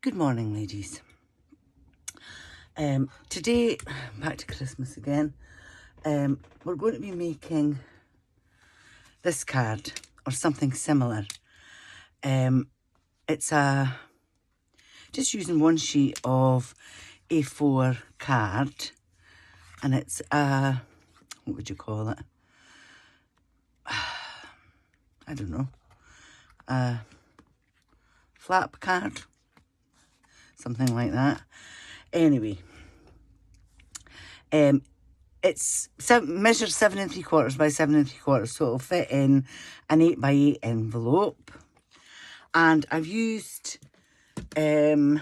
Good morning, ladies. Today, back to Christmas again, we're going to be making this card or something similar. It's just using one sheet of A4 card, and it's what would you call it? I don't know. Flap card, something like that. Anyway, it's measured 7 3/4 by 7 3/4, so it'll fit in an 8 by 8 envelope. And I've used, for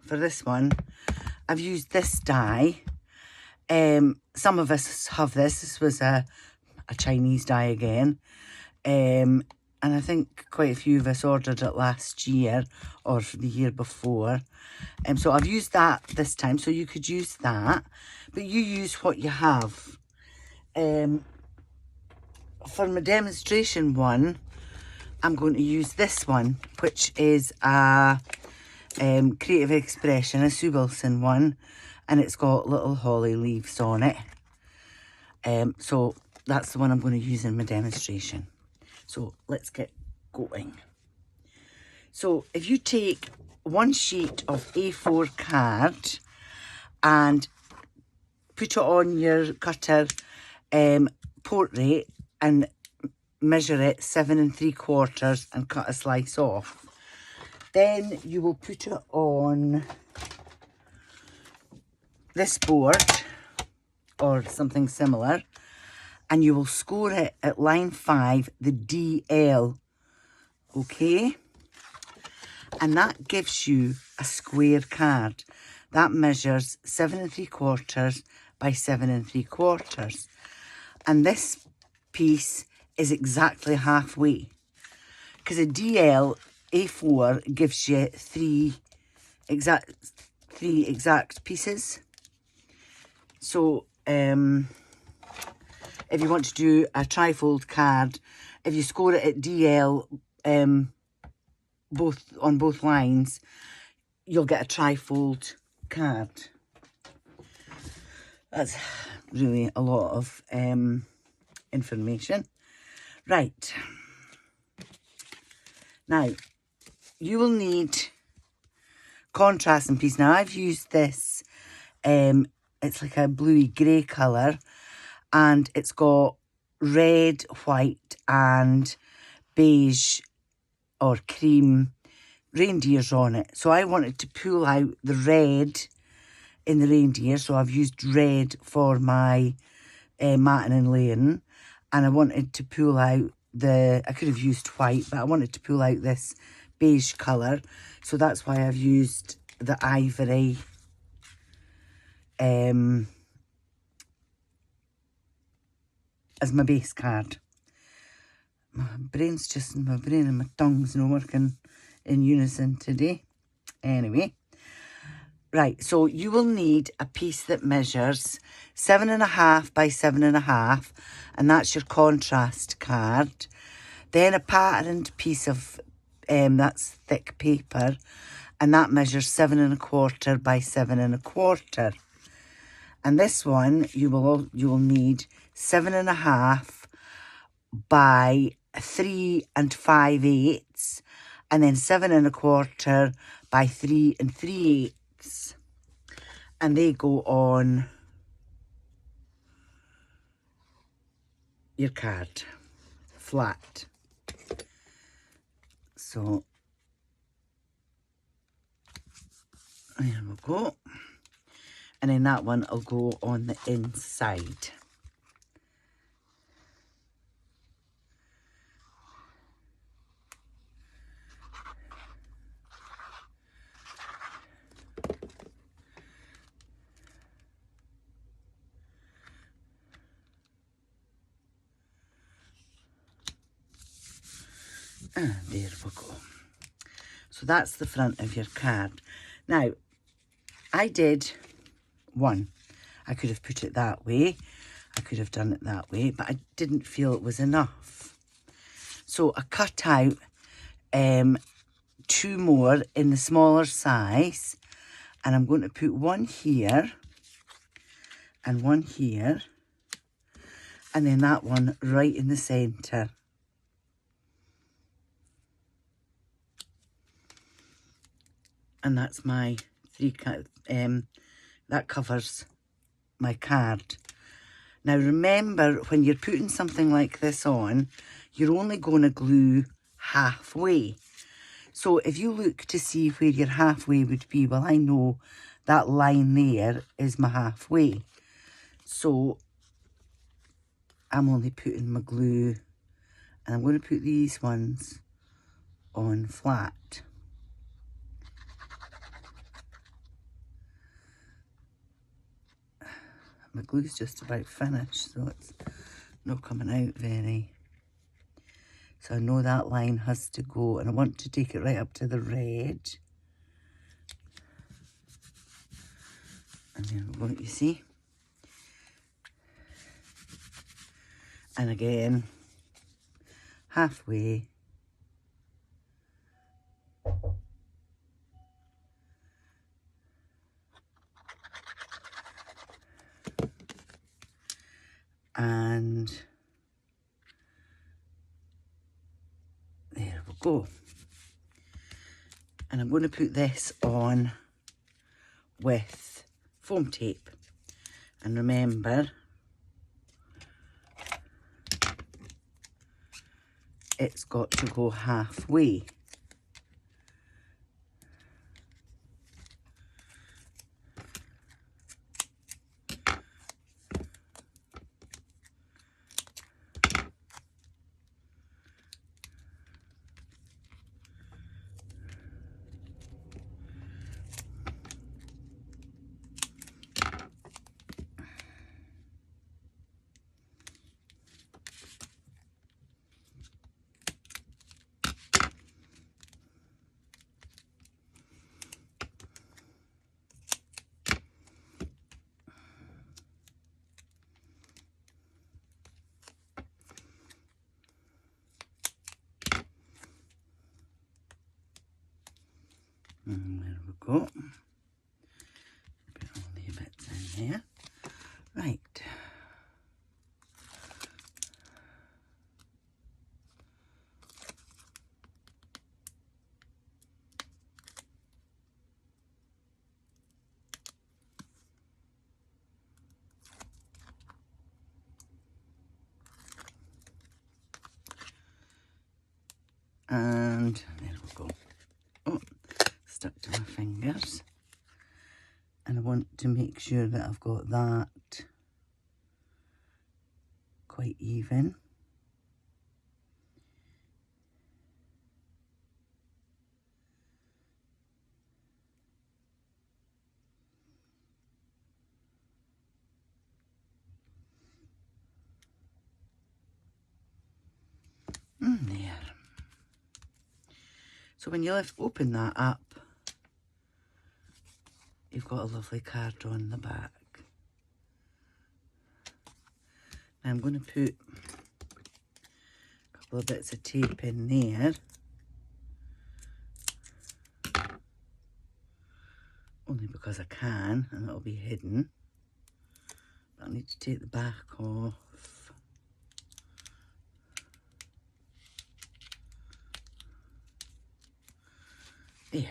this one, I've used this die. Some of us have this. This was a Chinese die again. And I think quite a few of us ordered it last year or the year before. So I've used that this time, so you could use that. But you use what you have. For my demonstration one, I'm going to use this one, which is a Creative Expression, a Sue Wilson one. And it's got little holly leaves on it. So that's the one I'm going to use in my demonstration. So let's get going. So if you take one sheet of A4 card and put it on your cutter portrait and measure it 7 3/4 and cut a slice off, then you will put it on this board or something similar, and you will score it at line 5, the DL, okay? And that gives you a square card. That measures 7 3/4 by 7 3/4. And this piece is exactly halfway. Because a DL A4 gives you three exact pieces. So, if you want to do a trifold card, if you score it at DL on both lines, you'll get a trifold card. That's really a lot of information. Right. Now, you will need contrasting piece. Now, I've used this, it's like a bluey grey colour, and it's got red, white and beige or cream reindeers on it. So I wanted to pull out the red in the reindeer, so I've used red for my matting and layering, and I wanted to pull out I could have used white, but I wanted to pull out this beige colour, so that's why I've used the ivory as my base card. My brain and my tongue's not working in unison today. Anyway, right, so you will need a piece that measures 7 1/2 by 7 1/2, and that's your contrast card. Then a patterned piece of that's thick paper, and that measures 7 1/4 by 7 1/4. And this one you will need 7 1/2 by 3 5/8, and then 7 1/4 by 3 3/8, and they go on your card flat. So there we go. And then that one will go on the inside. And there we go. So that's the front of your card. Now, I did one. I could have put it that way. I could have done it that way, but I didn't feel it was enough. So I cut out 2 more in the smaller size, and I'm going to put one here and one here, and then that one right in the centre. And that's my that covers my card. Now remember, when you're putting something like this on, you're only going to glue halfway. So if you look to see where your halfway would be, well, I know that line there is my halfway. So I'm only putting my glue, and I'm going to put these ones on flat. My glue's just about finished, so it's not coming out very. So I know that line has to go, and I want to take it right up to the red. And then we're going, you see? And again, halfway. And there we go. And I'm going to put this on with foam tape. And remember, it's got to go halfway. And there we go. Put all the bits in there. Right. And there we go. Oh, stuck to my fingers. And I want to make sure that I've got that quite even. There. So when you open that up, you've got a lovely card on the back. Now I'm going to put a couple of bits of tape in there. Only because I can, and it'll be hidden. But I need to take the back off. There.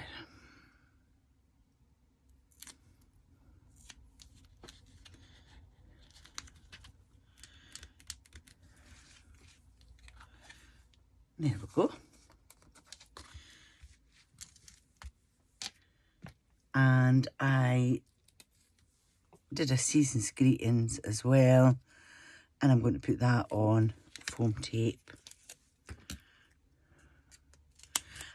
There we go. And I did a season's greetings as well, and I'm going to put that on foam tape.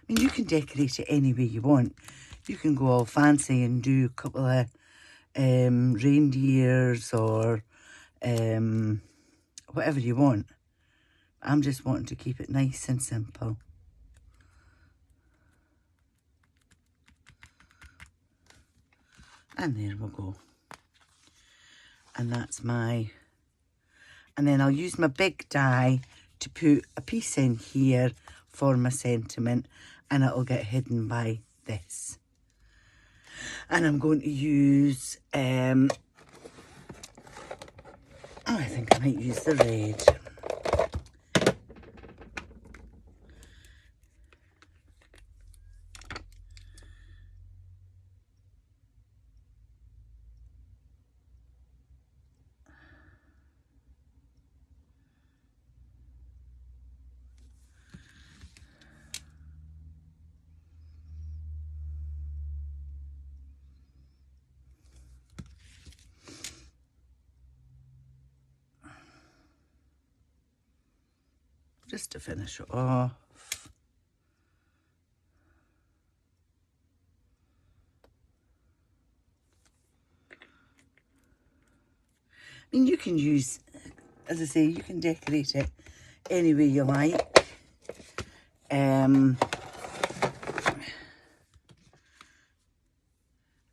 I mean, you can decorate it any way you want. You can go all fancy and do a couple of reindeers or whatever you want. I'm just wanting to keep it nice and simple. And there we go. And that's my... And then I'll use my big die to put a piece in here for my sentiment. and it'll get hidden by this. And I'm going to use, I think I might use the red. Just to finish it off. I mean, you can use, as I say, you can decorate it any way you like.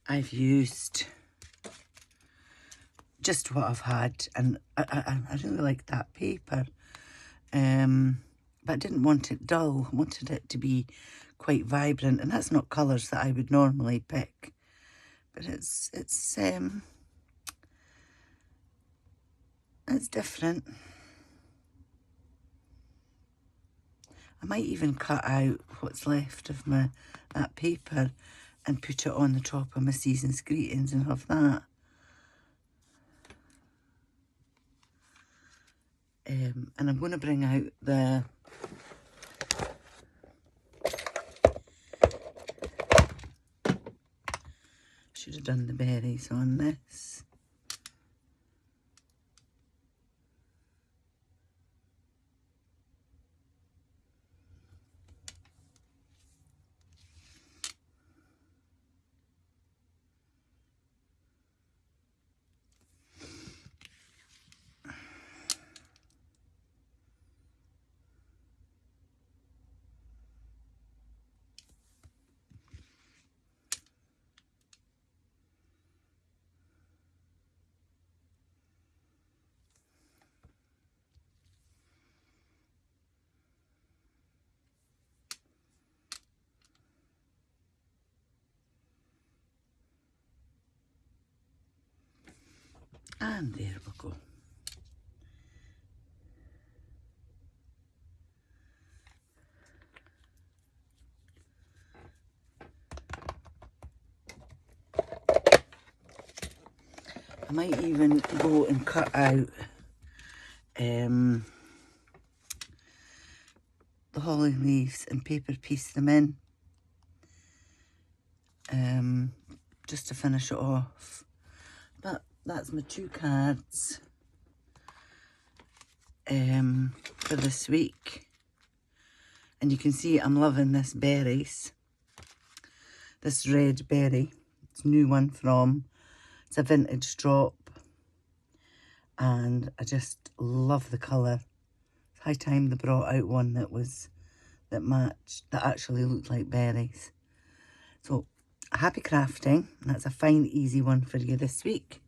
I've used just what I've had, and I really like that paper. But I didn't want it dull. I wanted it to be quite vibrant, and that's not colours that I would normally pick. But it's different. I might even cut out what's left of that paper and put it on the top of my season's greetings and have that. And I'm going to bring out the should have done the berries on this. And there we go. I might even go and cut out the holly leaves and paper piece them in, just to finish it off. But that's my 2 cards for this week. And you can see I'm loving this berries. This red berry. It's a new one from, it's a vintage drop. And I just love the colour. It's high time they brought out one that matched, that actually looked like berries. So happy crafting. That's a fine, easy one for you this week.